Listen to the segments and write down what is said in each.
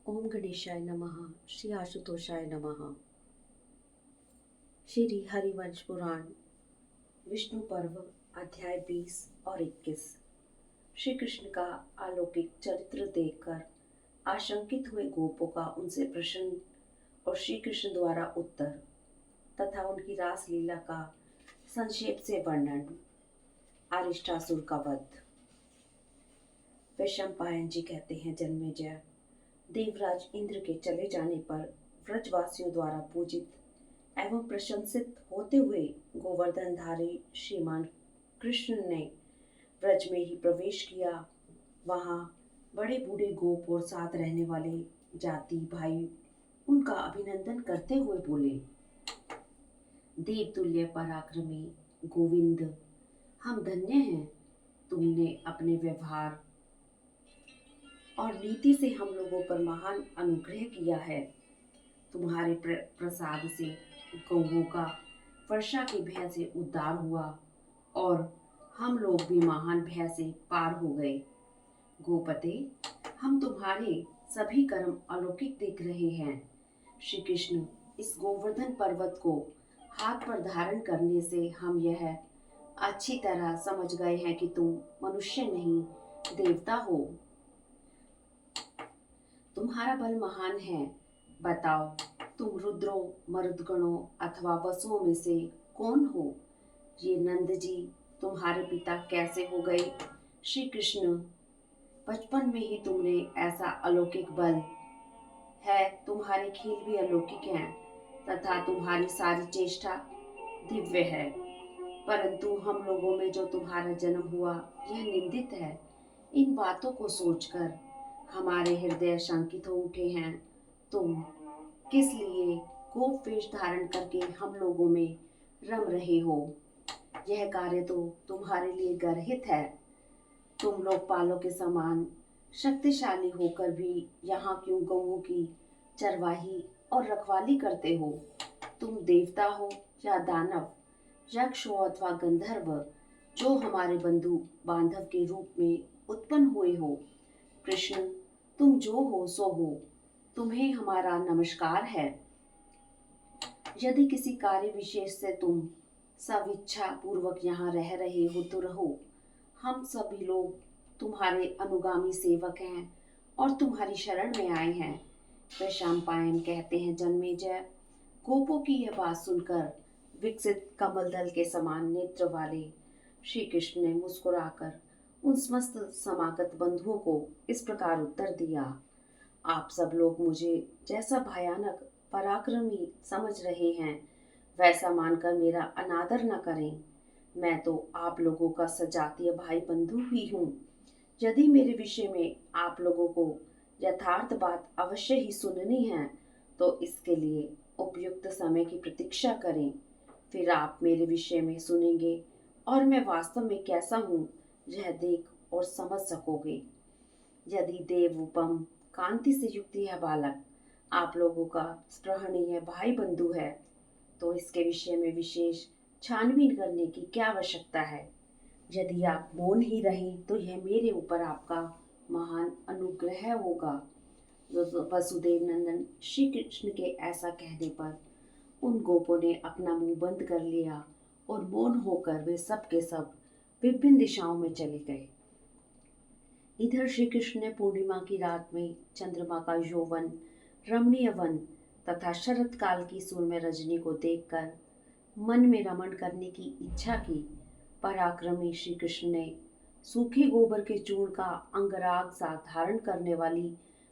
ओम गणेशाय नमः। श्री आशुतोषाय नमः। श्री हरिवंश पुराण विष्णु पर्व अध्याय 20 और 21। श्री कृष्ण का अलौकिक चरित्र देखकर आशंकित हुए गोपों का उनसे प्रश्न और श्री कृष्ण द्वारा उत्तर तथा उनकी रास लीला का संक्षेप से वर्णन। अरिष्टासुर का वध। वैशंपायन जी कहते हैं, जन्मेजय, देवराज इंद्र के चले जाने पर व्रजवासियों द्वारा पूजित एवं प्रशंसित होते हुए गोवर्धनधारी श्रीमान कृष्ण ने व्रज में ही प्रवेश किया। वहां बड़े बूढ़े गोप और साथ रहने वाले जाति भाई उनका अभिनंदन करते हुए बोले, देवतुल्य पराक्रमी गोविंद, हम धन्य हैं। तुमने अपने व्यवहार और नीति से हम लोगों पर महान अनुग्रह किया है। तुम्हारे प्रसाद से गौओं का वर्षा के भय से उद्धार हुआ और हम लोग भी महान भय से पार हो गए। गोपते, हम तुम्हारे सभी कर्म अलौकिक देख रहे हैं। श्री कृष्ण, इस गोवर्धन पर्वत को हाथ पर धारण करने से हम यह अच्छी तरह समझ गए हैं कि तुम मनुष्य नहीं देवता हो। तुम्हारा बल महान है। बताओ, तुम रुद्रों, मरुदगणों अथवा वसुओं में से कौन हो? ये नंद जी तुम्हारे पिता कैसे हो गए? श्री कृष्ण, बचपन में ही तुमने ऐसा अलौकिक बल है, तुम्हारे खेल भी अलौकिक हैं तथा तुम्हारी सारी चेष्टा दिव्य है। परंतु हम लोगों में जो तुम्हारा जन्म हुआ यह निंदित है। इन बातों को सोचकर हमारे हृदय शंकित हो उठे हैं। तुम किस लिए गोप वेश धारण करके हम लोगों में रम रहे हो? यह कार्य तो तुम्हारे लिए गर्हित है। तुम लोकपालों के समान शक्तिशाली होकर भी यहाँ क्यों गौओं की चरवाही और रखवाली करते हो? तुम देवता हो या दानव, यक्ष हो अथवा गंधर्व, जो हमारे बंधु बांधव के रूप में उत्पन्न हुए हो। कृष्ण, तुम जो हो सो हो, तुम्हें हमारा नमस्कार है। यदि किसी कार्य विशेष से तुम स्वेच्छा पूर्वक यहाँ रह रहे हो तो रहो। हम सभी लोग तुम्हारे अनुगामी सेवक हैं और तुम्हारी शरण में आए हैं। वैशंपायन कहते हैं, जन्मेजय, गोपों की यह बात सुनकर विकसित कमल दल के समान नेत्र वाले श्री कृष्ण ने मुस्कुराकर उन समस्त समागत बंधुओं को इस प्रकार उत्तर दिया, आप सब लोग मुझे जैसा भयानक पराक्रमी समझ रहे हैं वैसा मानकर मेरा अनादर न करें। मैं तो आप लोगों का सजातीय भाई बंधु ही हूँ। यदि मेरे विषय में आप लोगों को यथार्थ बात अवश्य ही सुननी है तो इसके लिए उपयुक्त समय की प्रतीक्षा करें। फिर आप मेरे विषय में सुनेंगे और मैं वास्तव में कैसा हूँ यह देख और समझ सकोगे। यदि देवोपम कांति से युक्त यह बालक आप लोगों का स्पृहणीय भाई बंधु है तो इसके विषय में विशेष छानबीन करने की क्या आवश्यकता है? यदि आप मौन ही रहें तो यह मेरे ऊपर आपका महान अनुग्रह होगा। वसुदेव नंदन श्री कृष्ण के ऐसा कहने पर उन गोपों ने अपना मुंह बंद कर लिया और मौन होकर वे सब के सब विभिन्न दिशाओं में चले गए। इधर श्री कृष्ण ने पूर्णिमा की रात में चंद्रमा का यौवन, रमणीय वन तथा शरत काल की सूर्य रजनी को देखकर मन में रमण करने की इच्छा की। पराक्रमी श्री कृष्ण ने सूखे गोबर के चूर्ण का अंगराग सा धारण करने वाली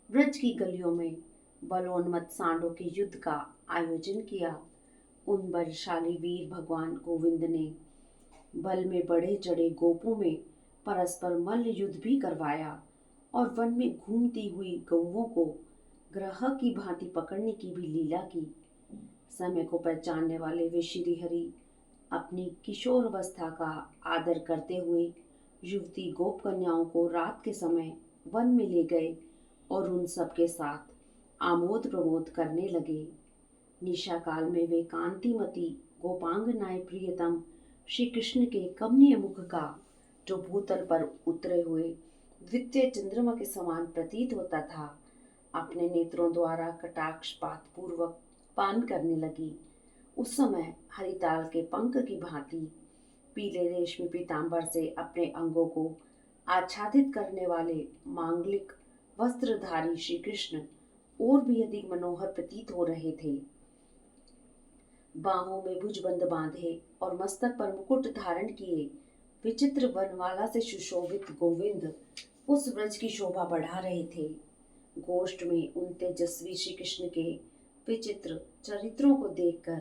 ब्रज की गलियों में बलोन्मत्त सांडों के युद्ध का आयोजन किया। उन बलशाली वीर भगवान गोविंद ने बल में बढ़े चढ़े गोपों में परस्पर मल्ल युद्ध भी करवाया और वन में घूमती हुई गौओं को ग्रह की भांति पकड़ने की भी लीला की। समय को पहचानने वाले वे श्री हरि अपनी किशोर अवस्था का आदर करते हुए युवती गोप कन्याओं को रात के समय वन में ले गए और उन सब के साथ आमोद प्रमोद करने लगे। निशा काल में वे कांतिमती गोपांगनाएं प्रियतम श्री कृष्ण के कमनीय मुख का, जो भूतल पर उतरे हुए द्वितीय चंद्रमा के समान प्रतीत होता था, अपने नेत्रों द्वारा कटाक्षपात पूर्वक पान करने लगी। उस समय हरिताल के पंख की भांति पीले रेशमी पीतांबर से अपने अंगों को आच्छादित करने वाले मांगलिक वस्त्रधारी श्री कृष्ण और भी अधिक मनोहर प्रतीत हो रहे थे। बाहों में भुजबंद बांधे और मस्तक पर मुकुट धारण किए विचित्र वनमाला से सुशोभित गोविंद उस व्रज की शोभा बढ़ा रहे थे। गोष्ठ में उन तेजस्वी श्री कृष्ण के विचित्र चरित्रों को देखकर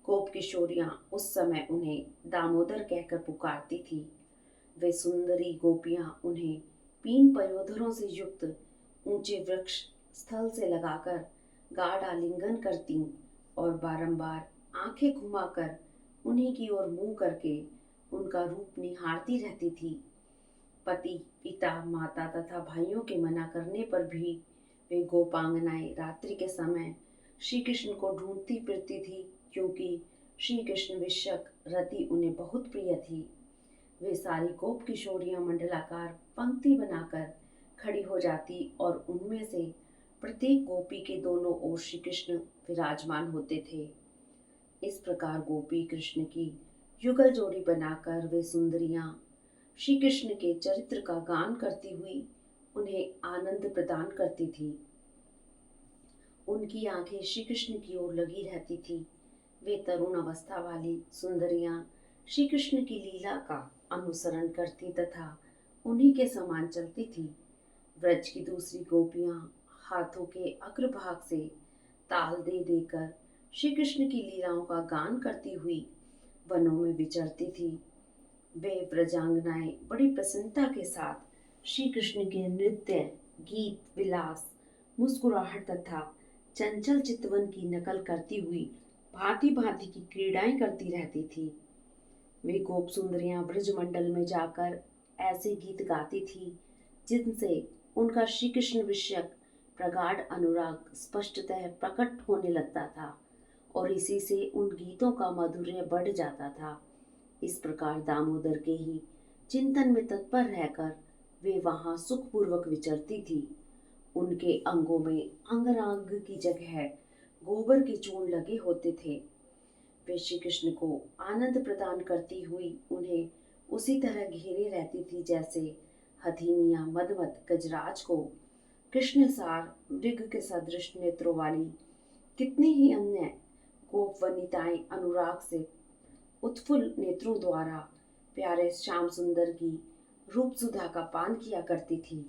गोप किशोरियां उस समय उन्हें दामोदर कहकर पुकारती थी। वे सुंदरी गोपियां उन्हें पीन पयोधरों से युक्त ऊंचे वृक्ष स्थल से लगाकर गाढ़ आलिंगन करती और बारंबार आंखें घुमाकर उन्हीं की ओर मुंह करके उनका रूप निहारती रहती थी। पति, पिता, माता तथा भाइयों के मना करने पर भी वे गोपांगनाएं रात्रि के समय श्री कृष्ण को ढूंढती फिरती थी, क्योंकि श्री कृष्ण विषयक रति उन्हें बहुत प्रिय थी। वे सारी गोप किशोरियां मंडलाकार पंक्ति बनाकर खड़ी हो जाती और उनमें से प्रत्येक गोपी के दोनों ओर श्री कृष्ण विराजमान होते थे। इस प्रकार गोपी कृष्ण की युगल जोड़ी बनाकर वे सुंदरियां श्री कृष्ण के चरित्र का गान करती हुई उन्हें आनंद प्रदान करती थी। उनकी आंखें श्री कृष्ण की ओर लगी रहती थी। वे तरुण अवस्था वाली सुंदरियां श्री कृष्ण की लीला का अनुसरण करती तथा उन्हीं के समान चलती थी। व्रज की दूसरी गोपियां हाथों के अग्रभाग से ताल दे देकर श्री कृष्ण की लीलाओं का गान करती हुई वनों में विचरती थी। वे व्रजांगनाएं बड़ी प्रसन्नता के साथ श्री कृष्ण के नृत्य, गीत, विलास, मुस्कुराहट तथा चंचल चितवन की नकल करती हुई भांति भांति की क्रीड़ाएं करती रहती थी। वे गोप सुंदरियां ब्रज मंडल में जाकर ऐसे गीत गाती थी जिनसे उनका श्री कृष्ण विषयक प्रगाढ़ अनुराग स्पष्टतः प्रकट होने लगता था और इसी से उन गीतों का माधुर्य बढ़ जाता था। इस प्रकार दामोदर के ही चिंतन में तत्पर रहकर वे वहां सुखपूर्वक विचरती थी। उनके अंगों में अंगराग की जगह गोबर के चूर्ण लगे होते थे। वे श्री कृष्ण को आनंद प्रदान करती हुई उन्हें उसी तरह घेरे रहती थी जैसे हथिनियां मदमत गजराज को कृष्णसार मृग के सदृश नेत्रों वाली कितनी ही अन्य गोप वनिताएं अनुराग से उत्फुल्ल नेत्रों द्वारा प्यारे श्याम सुंदर की रूप सुधा का पान किया करती थी,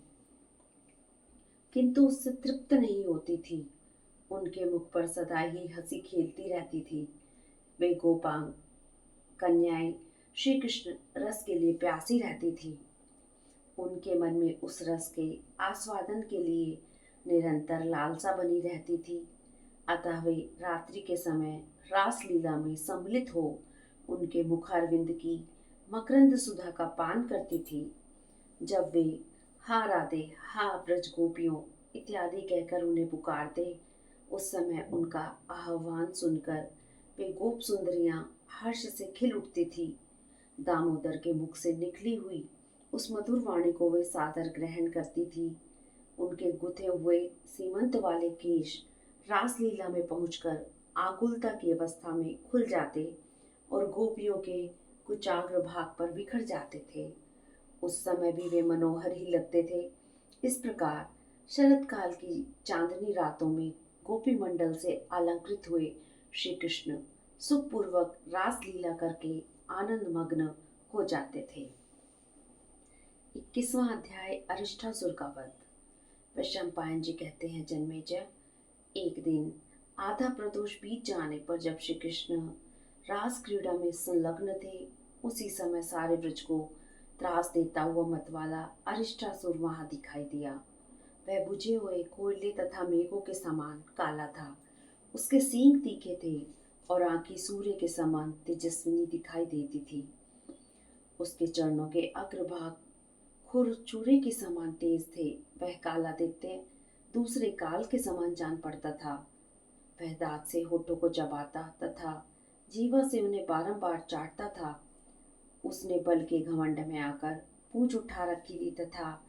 किंतु उससे तृप्त नहीं होती थी। उनके मुख पर सदा ही हंसी खेलती रहती थी। वे गोपांग कन्याएं श्री कृष्ण रस के लिए प्यासी रहती थी। उनके मन में उस रस के आस्वादन के लिए निरंतर लालसा बनी रहती थी। अतः वे रात्रि के समय रास लीला में सम्मिलित हो उनके मुखारविंद की मकरंद सुधा का पान करती थी। जब वे हा राधे, हा ब्रज गोपियों इत्यादि कहकर उन्हें पुकारते, उस समय उनका आह्वान सुनकर वे गोप सुंदरियां हर्ष से खिल उठती थी। दामोदर के मुख से निकली हुई उस मधुर वाणी को वे सादर ग्रहण करती थी। उनके गुथे हुए सीमंत वाले केश रासलीला में पहुंचकर आकुलता की अवस्था में खुल जाते और गोपियों के कुचाग्र भाग पर बिखर जाते थे। उस समय भी वे मनोहर ही लगते थे। इस प्रकार शरद काल की चांदनी रातों में गोपी मंडल से अलंकृत हुए श्री कृष्ण सुखपूर्वक रास लीला करके आनंद मग्न हो जाते थे। 21वां अध्याय अरिष्टासुर का वध। वैशंपायन जी कहते हैं, जन्मेजय, एक दिन आधा प्रदोष बीत जाने पर जब श्री कृष्ण रास क्रीड़ा में संलग्न थे, उसी समय सारे ब्रज को त्रास देता हुआ मतवाला अरिष्टासुर वहां दिखाई दिया। वह बुझे हुए कोयले तथा मेघों के समान काला था। उसके सींग तीखे थे और आंखें सूर्य के समान तेजस्विनी दिखाई देती थी। उसके चरणों के अग्रभाग खुर चूरे के समान तेज थे। वह कालादित्य दूसरे काल के समान जान पड़ता था। वह दांत से होठों को चबाता तथा जीवा से उन्हें बारंबार चाटता था। उसने बल के घमंड में आकर पूंछ उठा रखी थी तथा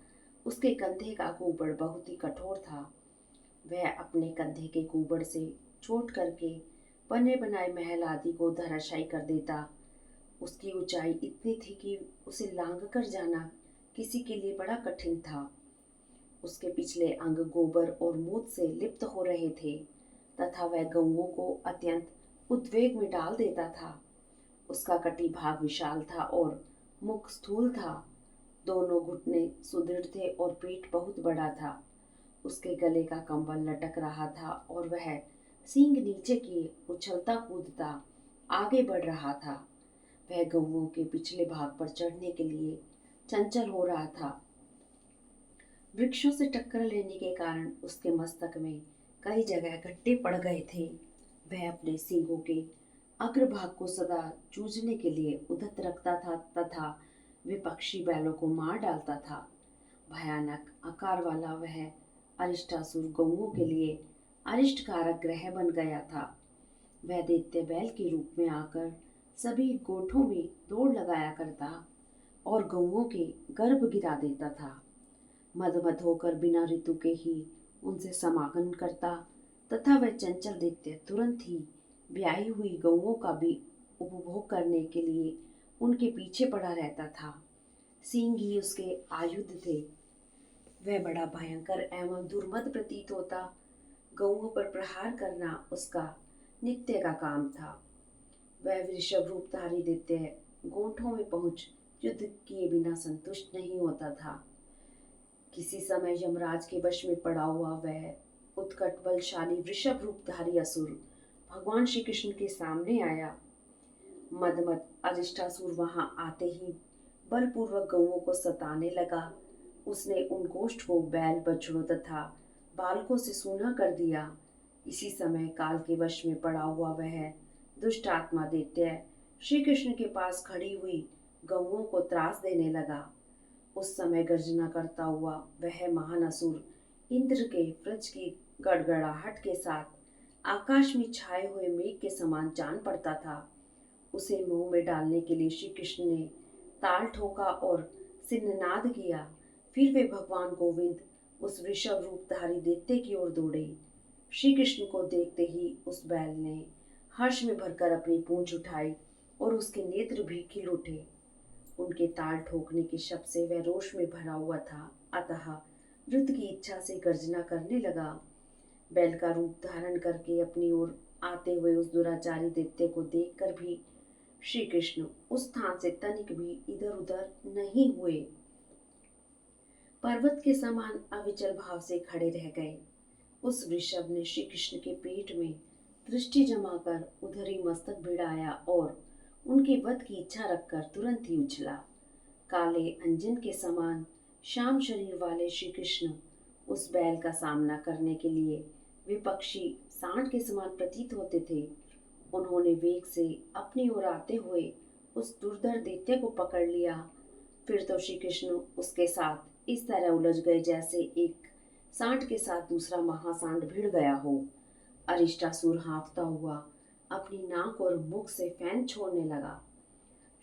उसके कंधे का कुबड़ बहुत ही कठोर था। वह अपने कंधे के कुबड़ से चोट करके बने बनाए महल आदि को धराशायी कर देता। उसकी ऊंचाई इतनी थी कि उसे लांघ कर जाना किसी के लिए बड़ा कठिन था। उसके पिछले अंग गोबर और मूत से लिप्त हो रहे थे तथा वह गौओं को अत्यंत उद्वेग में डाल देता था। उसका कटी भाग विशाल था और मुख स्थूल था। दोनों घुटने सुदृढ़ थे और पेट बहुत बड़ा था। उसके गले का कंबल लटक रहा था और वह सींग नीचे किए उछलता कूदता आगे बढ़ रहा था। वह गौओं के पिछले भाग पर चढ़ने के लिए चंचल हो रहा था। वृक्षों से टक्कर लेने के कारण उसके मस्तक में कई जगह गड्ढे पड़ गए थे। वह अपने सींगों के अग्रभाग को सदा जूझने के लिए उद्यत रखता था तथा विपक्षी बैलों को मार डालता था। भयानक आकार वाला वह अरिष्टासुर गौओं के लिए अरिष्टकारक ग्रह बन गया था। वह दैत्य बैल के रूप में आकर सभी गोठों में दौड़ लगाया करता और गौओं के गर्भ गिरा देता था। मदमद होकर बिना ऋतु के ही उनसे समागम करता तथा वह चंचल दैत्य तुरंत ही ब्याही हुई गौओं का भी उपभोग करने के लिए उनके पीछे पड़ा रहता था। सींग ही उसके आयुध थे। वह बड़ा भयंकर एवं दुर्मद प्रतीत होता। गौओं पर प्रहार करना उसका नित्य का काम था। वह वृषभ रूपधारी दैत्य गोठों में पहुंच युद्ध किए बिना संतुष्ट नहीं होता था। किसी समय यमराज के वश में पड़ा हुआ वह उत्कट बलशाली वृषभ रूपधारी असुर भगवान श्री कृष्ण के सामने आया। मदमद अरिष्टासुर वहां आते ही बलपूर्वक गौओं को सताने लगा। उसने उन गोष्ठ को बैल बछड़ों तथा बालकों से सूना कर दिया। इसी समय काल के वश में पड़ा हुआ वह दुष्ट आत्मा दैत्य श्री कृष्ण के पास खड़ी हुई गौओं को त्रास देने लगा। उस समय गर्जना करता हुआ वह महान असुर इंद्र के व्रज की गड़गड़ाहट के साथ आकाश में छाए हुए मेघ के समान जान पड़ता था। उसे मुंह में डालने के लिए श्री कृष्ण ने ताल ठोका और सिन्हनाद किया। फिर वे भगवान गोविंद उस वृषभ रूपधारी दैत्य की ओर दौड़े। श्री कृष्ण को देखते ही उस बैल ने हर्ष में भरकर अपनी पूंछ उठाई और उसके नेत्र भी खिल उठे। उनके ताल ठोकने के शब्द से वह रोष में भरा हुआ था, अतः वृद्ध की इच्छा से गर्जना करने लगा। बैल का रूप धारण करके अपनी ओर आते हुए उस दुराचारी दैत्य को देखकर भी श्री कृष्ण उस स्थान से तनिक भी इधर उधर नहीं हुए। पर्वत के समान अविचल भाव से खड़े रह गए। उस वृषभ ने श्री कृष्ण के पेट में दृष्टि जमाकर उधर ही मस्तक भिड़ाया और उनके वध की इच्छा रखकर तुरंत ही उछला। काले अंजन के समान श्याम शरीर वाले श्री कृष्ण उस बैल का सामना करने के लिए विपक्षी सांड के समान प्रतीत होते थे। उन्होंने वेग से अपनी ओर आते हुए उस दुर्धर दैत्य को पकड़ लिया। फिर तो श्री कृष्ण उसके साथ इस तरह उलझ गए जैसे एक सांड के साथ दूसरा महासांड भिड़ गया हो। अरिष्टासुर हाँफता हुआ अपनी नाक और मुख से फैन छोड़ने लगा।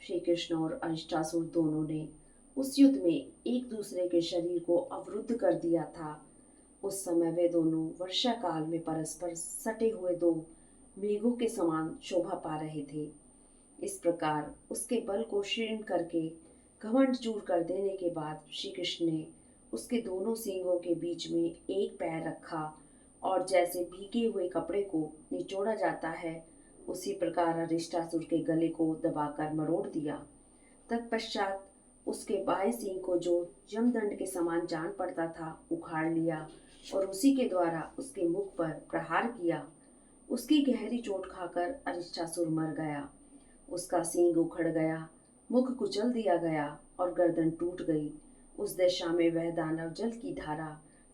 श्री कृष्ण और अरिष्टासुर दोनों ने उस युद्ध में एक दूसरे के शरीर को अवरुद्ध कर दिया था। उस समय वे दोनों वर्षा काल में परस्पर सटे हुए दो मेघों के समान शोभा पा रहे थे। इस प्रकार उसके बल को क्षीण करके घमंड चूर कर देने के बाद श्री कृष्ण ने उसके दोनों सींगों के बीच में एक पैर रखा और जैसे भीगे हुए कपड़े को निचोड़ा जाता है उसी प्रकार अरिष्टासुर के गले को दबाकर मरोड़ दिया। तत्पश्चात उसके बाएं सींग को जो यमदंड के समान जान पड़ता था उखाड़ लिया और उसी के द्वारा उसके मुख पर प्रहार किया। उसकी गहरी चोट खाकर अरिष्टासुर मर गया। उसका सींग उखड़ गया, मुख कुचल दिया गया और गर्दन टूट गई। उस दशा में वह दानव जल की धारा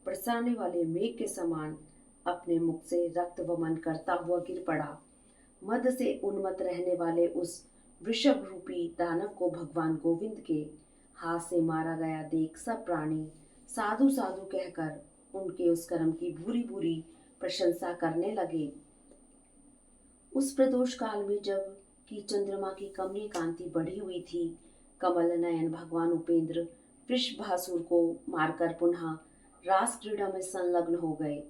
बरसाने वाले मेघ के समान अपने मुख से रक्त वमन करता हुआ गिर पड़ा। मद से उन्मत्त रहने वाले उस वृषभ रूपी दानव को भगवान गोविंद के हाथ से मारा गया देख सब प्राणी साधु साधु कहकर उनके उस कर्म की भूरी भूरी प्रशंसा करने लगे। उस प्रदोष काल में जब कि चंद्रमा की कमनीय कांति बढ़ी हुई थी, कमल नयन भगवान उपेंद्र वृषभासुर को मारकर पुनः रास क्रीड़ा में संलग्न हो गए।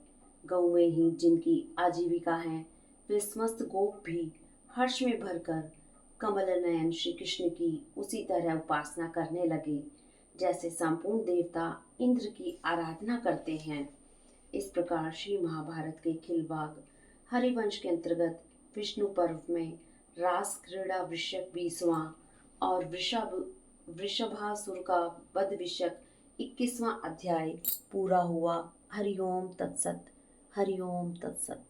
गौवें ही जिनकी आजीविका है, वे समस्त गोप भी हर्ष में भरकर कमल नयन श्री कृष्ण की उसी तरह उपासना करने लगे जैसे संपूर्ण देवता इंद्र की आराधना करते हैं। इस प्रकार श्री महाभारत के खिलवाड़ हरिवंश के अंतर्गत विष्णु पर्व में रास क्रीड़ा वृषक 20वां और वृषभासुर का वध विषयक 21वां अध्याय पूरा हुआ। हरिओम तत्सत। हरिओम तत्सत।